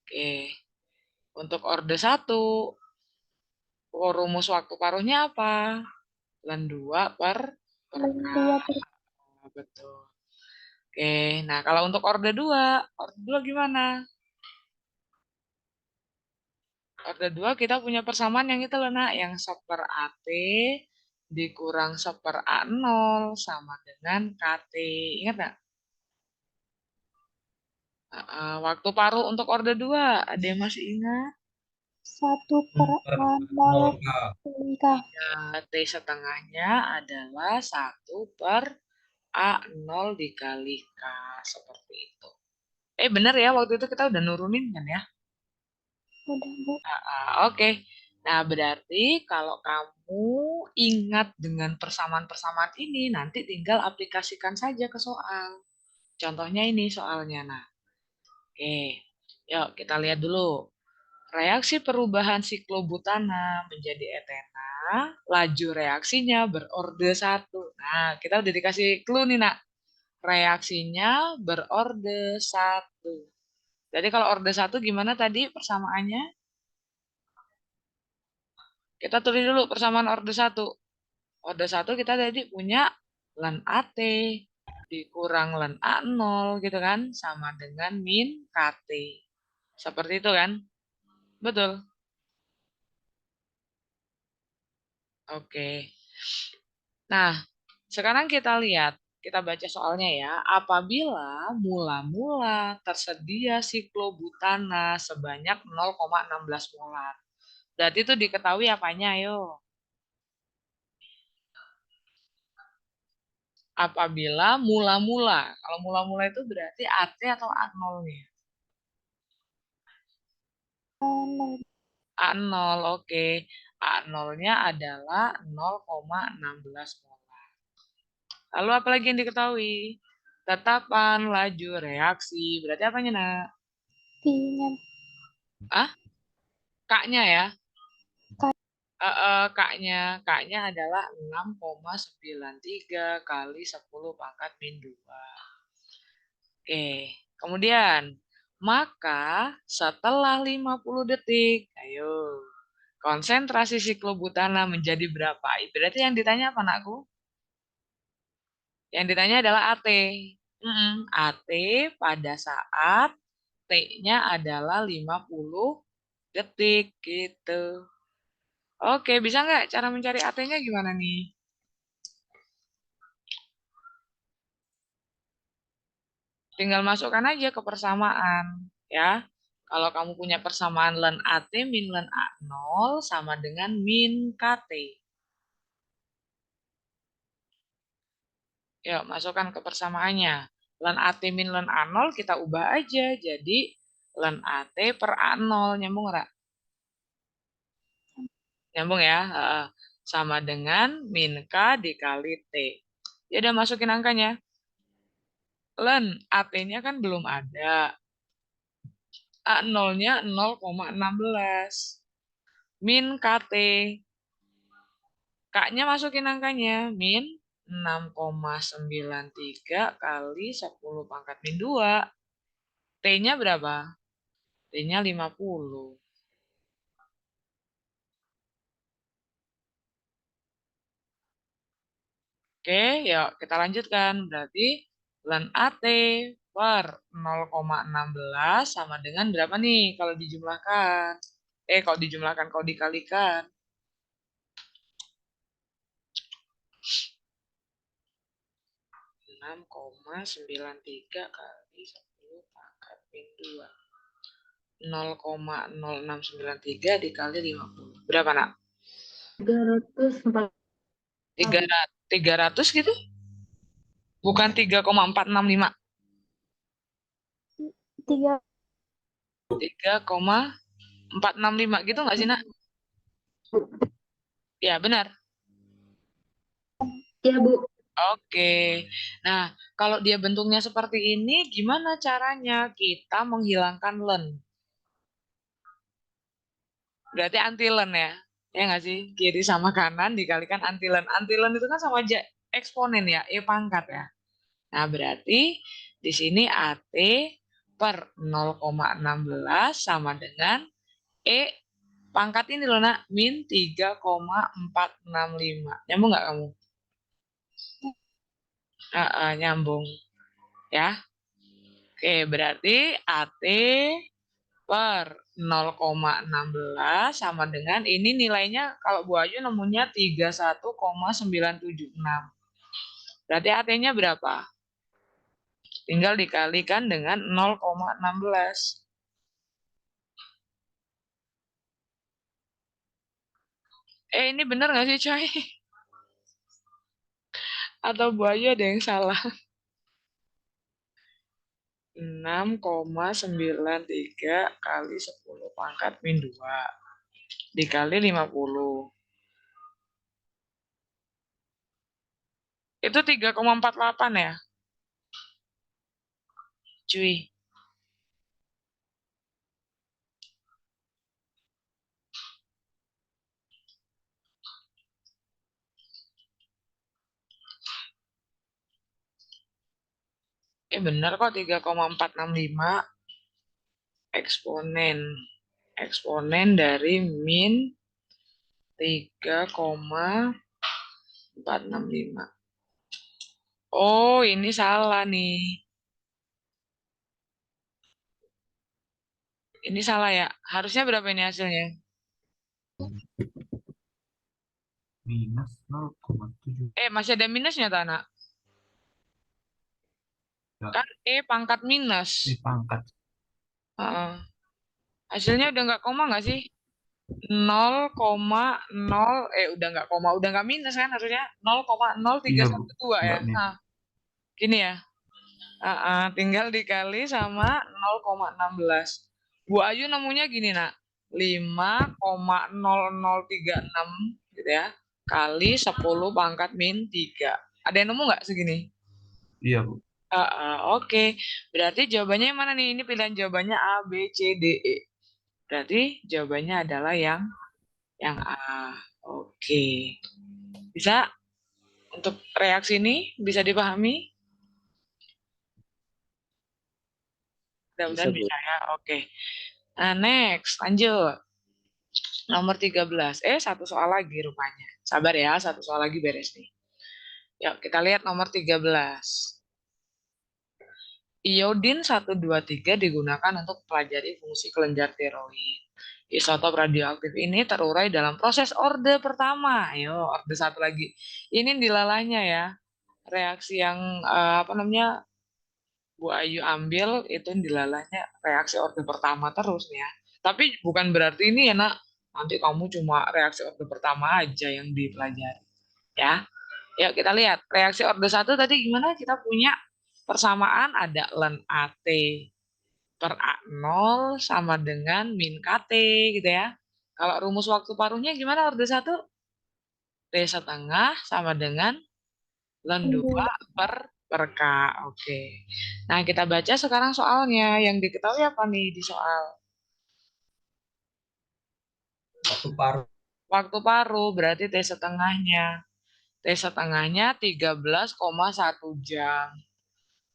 Oke, untuk orde 1, rumus waktu paruhnya apa? Ln 2 per K. Ln 2 per Betul. Oke, nah kalau untuk orde 2 gimana? Orde 2 kita punya persamaan yang itu loh nak, yang 1 per AT dikurang 1 per A0 sama dengan KT. Ingat nggak? Waktu paruh untuk orde 2, ada yang masih ingat? 1 per A0 kali K. Ya, T setengahnya adalah 1 per A0 dikali K. Seperti itu. Bener ya, waktu itu kita udah nurunin kan ya? Udah, Bu. Oke. Nah, berarti kalau kamu ingat dengan persamaan-persamaan ini, nanti tinggal aplikasikan saja ke soal. Contohnya ini soalnya. Nah, oke. Yuk, kita lihat dulu. Reaksi perubahan siklobutana menjadi etena, laju reaksinya berorde 1. Nah, kita udah dikasih clue nih, nak. Reaksinya berorde 1. Jadi kalau orde 1 gimana tadi persamaannya? Kita tulis dulu persamaan orde 1. Orde 1 kita tadi punya ln AT dikurang ln A0 gitu kan, sama dengan min KT. Seperti itu kan? Betul. Oke. Nah, sekarang kita lihat, kita baca soalnya ya. Apabila mula-mula tersedia siklobutana sebanyak 0,16 molar. Berarti itu diketahui apanya, ayo? Apabila mula-mula. Kalau mula-mula itu berarti AT atau A0 nih? A0. A0, oke. A0-nya adalah 0,16 molar. Lalu apa lagi yang diketahui? Tetapan laju reaksi. Berarti apanya, nak? P-nya. K-nya ya? K. K-nya adalah 6,93 kali 10 pangkat min 2. Oke, kemudian maka setelah 50 detik, ayo, konsentrasi siklobutana menjadi berapa? Berarti yang ditanya apa, nakku? Yang ditanya adalah AT. AT pada saat T-nya adalah 50 detik gitu. Oke, bisa nggak cara mencari AT-nya gimana nih? Tinggal masukkan aja ke persamaan, ya. Kalau kamu punya persamaan ln AT min ln A0 sama dengan min KT. Yuk, masukkan ke persamaannya. Ln AT min ln A0 kita ubah aja jadi ln AT per A0. Nyambung nggak? Nyambung ya? Sama dengan min K dikali T. Ya udah masukin angkanya. Ln AT-nya kan belum ada. A0-nya 0,16. Min KT. K-nya masukin angkanya. Min 6,93 kali 10 pangkat min 2. T-nya berapa? T-nya 50. Oke, yuk kita lanjutkan. Berarti ln AT per 0,16 sama dengan berapa nih kalau dijumlahkan? Kalau dikalikan. 6,93 kali 10 pangkat min 2. 0,0693 dikali 50. Berapa, Nak? 304. 300 gitu? Bukan 3,465. 3 3,465 gitu nggak sih, Nak? Ya, benar. Ya, Bu. Oke. Nah, kalau dia bentuknya seperti ini, gimana caranya kita menghilangkan len? Berarti antilen ya? Ya nggak sih? Kiri sama kanan dikalikan antilen. Antilen itu kan sama aja eksponen ya, E pangkat ya. Nah, berarti di sini AT per 0,16 sama dengan E pangkat ini loh, Nak, min 3,465. Nyambung nggak kamu? Nyambung. Ya. Oke, berarti AT per 0,16 sama dengan ini nilainya kalau Bu Ayu nemunya 31,976. Berarti AT-nya berapa? Tinggal dikalikan dengan 0,16. Ini benar nggak sih, coy? Atau Bu Ayu ada yang salah? 6,93 kali 10 pangkat min 2 dikali 50. Itu 3,48 ya? Cuy. Benar kok 3,465 eksponen dari min 3,465. Oh, ini salah nih. Ini salah ya. Harusnya berapa ini hasilnya? Minus 0,7. Masih ada minusnya, Tana? Ya. Kan E pangkat minus. Pangkat. Hasilnya udah nggak koma nggak sih? 0,0 udah nggak koma, udah nggak minus kan harusnya 0,0312 ya. Nah, gini ya. Tinggal dikali sama 0,16. Bu Ayu nemunya gini, Nak. 5,0036 gitu ya. Kali 10 pangkat min 3. Ada yang nemu nggak segini? Iya, Bu. Oke. Berarti jawabannya yang mana nih? Ini pilihan jawabannya A, B, C, D, E. Berarti jawabannya adalah yang A. Oke. Bisa? Untuk reaksi ini bisa dipahami? Mudah-mudahan bisa ya. Oke. Nah, next. Lanjut. Nomor 13. Satu soal lagi rupanya. Sabar ya, satu soal lagi beres nih. Yuk, kita lihat nomor 13. Iodin 123 digunakan untuk mempelajari fungsi kelenjar tiroid. Isotop radioaktif ini terurai dalam proses orde pertama. Ayo, orde satu lagi. Ini dilalahnya ya. Reaksi yang Bu Ayu ambil itu dilalahnya reaksi orde pertama terus nih ya. Tapi bukan berarti ini ya, Nak, nanti kamu cuma reaksi orde pertama aja yang dipelajari. Ya. Yuk kita lihat. Reaksi orde 1 tadi gimana? Kita punya persamaan ada ln AT per A0 sama dengan min KT gitu ya. Kalau rumus waktu paruhnya gimana orde 1? T setengah sama dengan ln 2 per K. Oke. Nah, kita baca sekarang soalnya. Yang diketahui apa nih di soal? Waktu paruh. Waktu paruh berarti T setengahnya. T setengahnya 13,1 jam.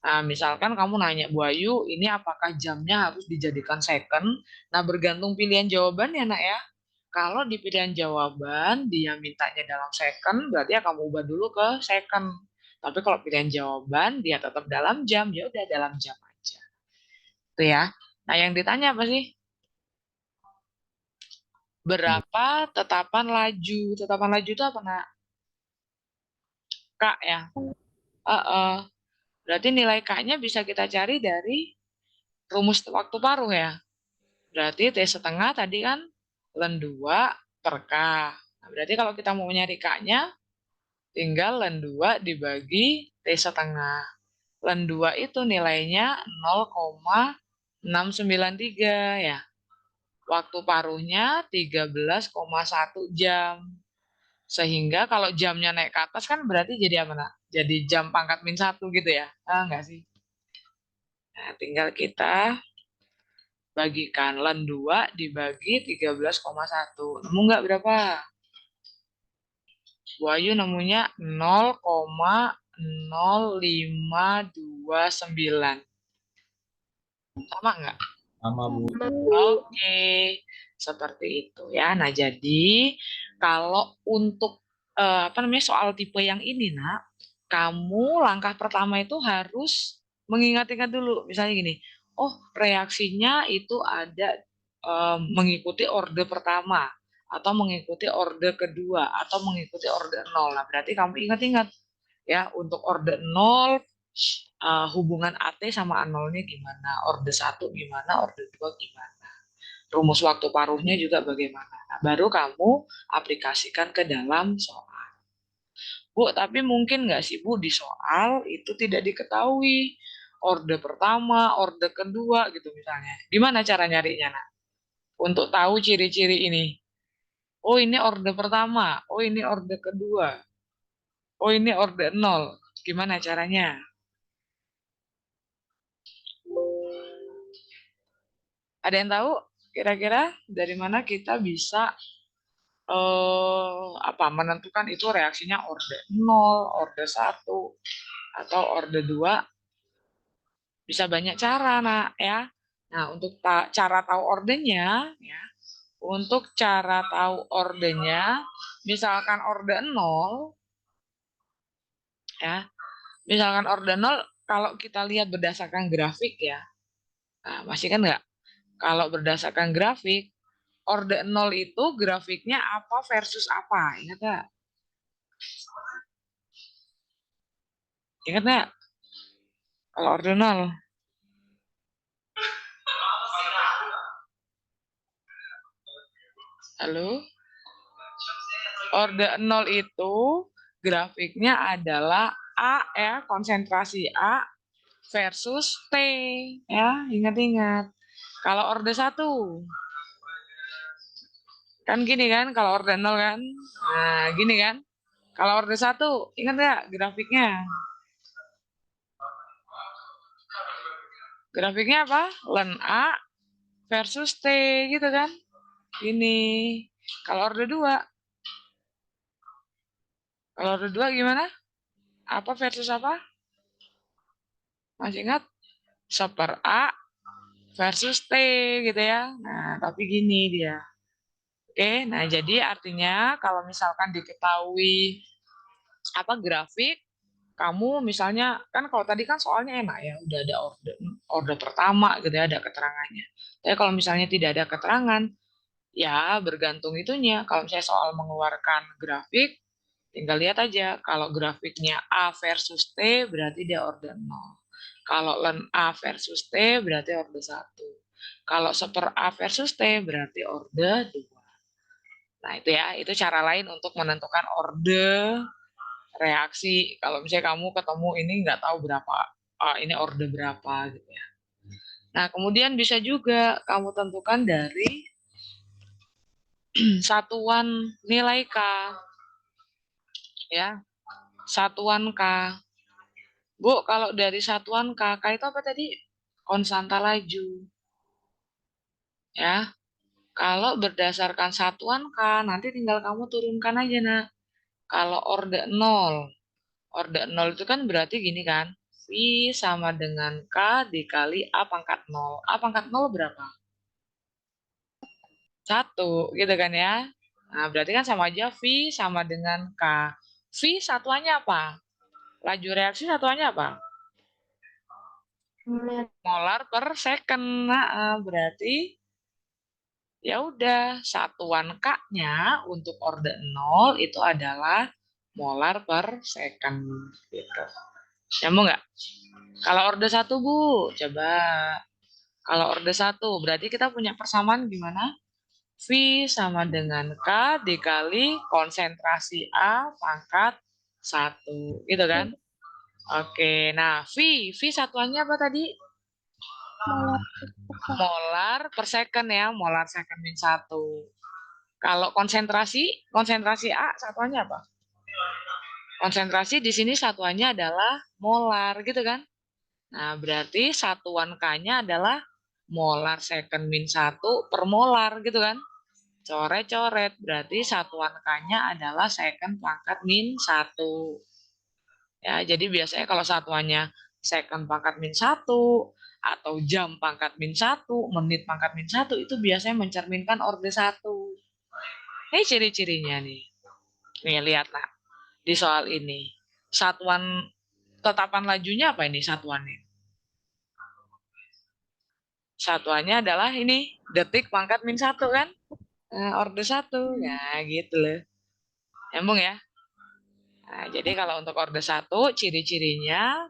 Nah, misalkan kamu nanya Bu Ayu, ini apakah jamnya harus dijadikan second? Nah, bergantung pilihan jawaban ya, Nak ya. Kalau di pilihan jawaban dia mintanya dalam second, berarti ya kamu ubah dulu ke second. Tapi kalau pilihan jawaban dia tetap dalam jam, ya udah dalam jam aja. Itu ya. Nah, yang ditanya apa sih? Berapa tetapan laju? Tetapan laju itu apa, Nak? K ya. Berarti nilai K-nya bisa kita cari dari rumus waktu paruh ya. Berarti T setengah tadi kan ln 2 per K. Nah, berarti kalau kita mau nyari K-nya, tinggal ln 2 dibagi T setengah. Ln 2 itu nilainya 0,693 ya. Waktu paruhnya 13,1 jam. Sehingga kalau jamnya naik ke atas kan berarti jadi apa, nak? Jadi jam pangkat min 1 gitu ya. Enggak sih? Nah, tinggal kita bagikan ln 2 dibagi 13,1. Nemu nggak berapa? Bu Ayu nemunya 0,0529. Sama nggak? Sama, Bu. Oke, seperti itu ya. Nah, jadi kalau untuk soal tipe yang ini, nak, kamu langkah pertama itu harus mengingat-ingat dulu. Misalnya gini, oh reaksinya itu ada mengikuti orde pertama, atau mengikuti orde kedua, atau mengikuti orde 0. Nah, berarti kamu ingat-ingat ya, untuk orde 0 hubungan AT sama A0-nya gimana, orde 1 gimana, orde 2 gimana. Rumus waktu paruhnya juga bagaimana. Nah, baru kamu aplikasikan ke dalam soal. Bu, tapi mungkin nggak sih, Bu, di soal itu tidak diketahui orde pertama, orde kedua gitu misalnya. Gimana cara nyarinya, nak? Untuk tahu ciri-ciri ini. Oh, ini orde pertama. Oh, ini orde kedua. Oh, ini orde 0. Gimana caranya? Ada yang tahu kira-kira dari mana kita bisa menentukan itu reaksinya orde 0, orde 1, atau orde 2? Bisa banyak cara, nak, ya. Nah, untuk cara tahu ordenya, ya, untuk cara tahu ordenya, misalkan orde 0, ya, misalkan orde 0, kalau kita lihat berdasarkan grafik, ya, nah, masih kan nggak? Kalau berdasarkan grafik, orde 0 itu grafiknya apa versus apa, ingat nggak? Ingat nggak? Kalau orde 0. Halo? Orde 0 itu grafiknya adalah A ya, konsentrasi A versus T ya, ingat-ingat. Kalau orde 1 kan gini kan, kalau orde 0 kan. Nah, gini kan. Kalau orde 1, ingat nggak grafiknya? Grafiknya apa? Ln A versus T gitu kan. Ini. Kalau orde 2. Kalau orde 2 gimana? Apa versus apa? Masih ingat? Seper A versus T gitu ya. Nah, tapi gini dia. Oke, nah jadi artinya kalau misalkan diketahui grafik, kamu misalnya kan kalau tadi kan soalnya enak ya, udah ada orde pertama gitu ya, ada keterangannya. Tapi kalau misalnya tidak ada keterangan, ya bergantung itunya. Kalau misalnya soal mengeluarkan grafik, tinggal lihat aja. Kalau grafiknya A versus T berarti dia orde 0. Kalau ln A versus T berarti orde 1. Kalau seper A versus T berarti orde 2. Nah, itu ya, itu cara lain untuk menentukan orde reaksi. Kalau misalnya kamu ketemu ini nggak tahu berapa, ini orde berapa gitu ya. Nah, kemudian bisa juga kamu tentukan dari satuan nilai K. Ya, satuan K. Bu, kalau dari satuan K, K itu apa tadi? Konstanta laju. Ya, kalau berdasarkan satuan K, nanti tinggal kamu turunkan aja, nah. Kalau orde 0, orde 0 itu kan berarti gini kan, V sama dengan K dikali A pangkat 0. A pangkat 0 berapa? 1, gitu kan ya. Nah, berarti kan sama aja V sama dengan K. V satuannya apa? Laju reaksi satuannya apa? Molar per second. Nah, berarti ya udah, satuan K-nya untuk orde 0 itu adalah molar per second gitu. Nyambung nggak? Kalau orde 1, Bu, coba. Kalau orde 1, berarti kita punya persamaan gimana? V sama dengan K dikali konsentrasi A pangkat 1. Gitu kan? Oke, nah V satuannya apa tadi? Molar Molar per per second. second ya, molar second min 1. Kalau konsentrasi A satuannya apa? Konsentrasi di sini satuannya adalah molar gitu kan? Nah, berarti satuan K-nya adalah molar second min 1 per molar gitu kan? Coret-coret, berarti satuan K-nya adalah second pangkat min 1. Ya, jadi biasanya kalau satuannya second pangkat min 1 atau jam pangkat min 1, menit pangkat min 1 itu biasanya mencerminkan orde 1. Ini ciri-cirinya nih. Nih, lihat nah. Di soal ini. Satuan tetapan lajunya apa ini satuannya? Satuannya adalah ini, detik pangkat min 1 kan? Orde 1. Nah, gitu loh. Nyambung ya? Nah, jadi kalau untuk orde 1, ciri-cirinya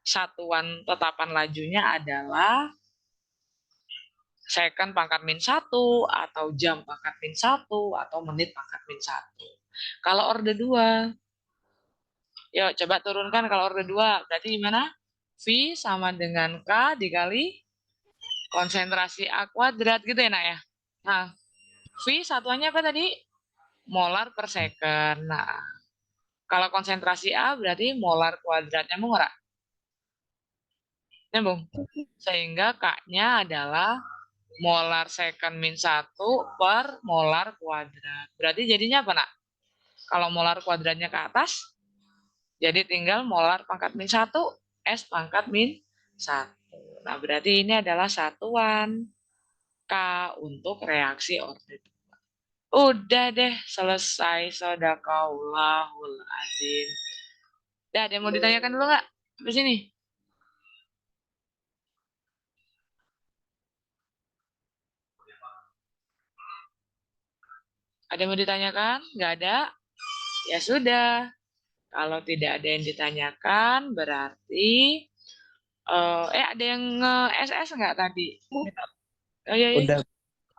satuan tetapan lajunya adalah second pangkat min 1, atau jam pangkat min 1, atau menit pangkat min 1. Kalau orde 2, yuk coba turunkan kalau orde 2. Berarti gimana? V sama dengan K dikali konsentrasi A kuadrat gitu ya nak ya. Nah, V satuannya apa tadi? Molar per second. Nah, kalau konsentrasi A berarti molar kuadrat. Nyambung nggak? Nyambung. Sehingga K-nya adalah molar second min 1 per molar kuadrat. Berarti jadinya apa nak? Kalau molar kuadratnya ke atas, jadi tinggal molar pangkat min 1, S pangkat min 1. Nah, berarti ini adalah satuan K untuk reaksi orde 2. Udah deh, selesai. Sadaqallahul azim. Udah, ada yang mau ditanyakan dulu nggak? Sampai sini. Ada yang mau ditanyakan? Nggak ada? Ya sudah. Kalau tidak ada yang ditanyakan, berarti ada yang nge-SS nggak tadi? Oh iya, iya. Udah,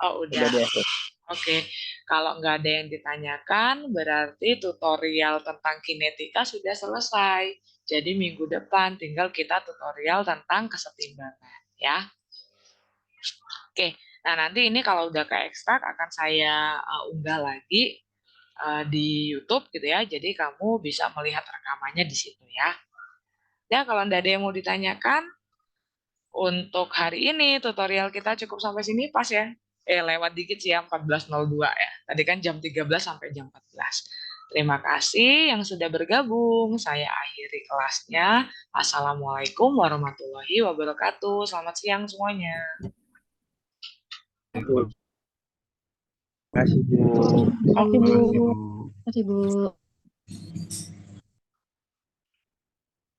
Oh, udah udah. deh. Oke, kalau nggak ada yang ditanyakan, berarti tutorial tentang kinetika sudah selesai. Jadi minggu depan tinggal kita tutorial tentang kesetimbangan, ya. Oke, nah nanti ini kalau udah ke ekstrak akan saya unggah lagi di YouTube gitu ya. Jadi kamu bisa melihat rekamannya di situ ya. Ya, kalau nggak ada yang mau ditanyakan, untuk hari ini tutorial kita cukup sampai sini pas ya. Lewat dikit sih ya, 14.02 ya. Tadi kan jam 13 sampai jam 14. Terima kasih yang sudah bergabung. Saya akhiri kelasnya. Assalamualaikum warahmatullahi wabarakatuh. Selamat siang semuanya. Terima kasih, Bu. Terima kasih, Bu. Bu. Terima kasih, Bu.